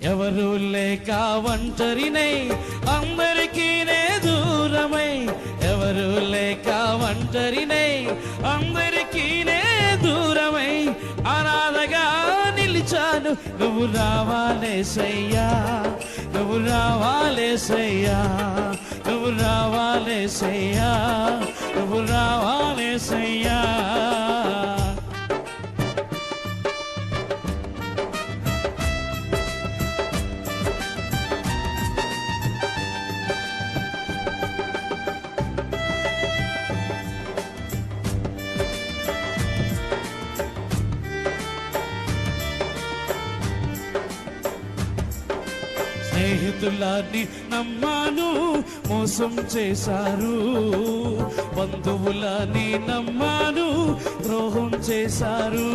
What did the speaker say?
ఎవరు లేక ఒంటరినై అందరికీ నే దూరమై, ఎవరు లేక ఒంటరినై అందరికీ నే దూరమై అనాథగా నిలిచాను. నువ్వు రావాలేసయ్యా, నువ్వు రావాలేసయ్యా, నువ్వు రావాలేసయ్యా, నువ్వు రావాలేసయ్యా. స్నేహితులని నమ్మాను, మోసం చేశారు. బంధువులని నమ్మాను, ద్రోహం చేశారు.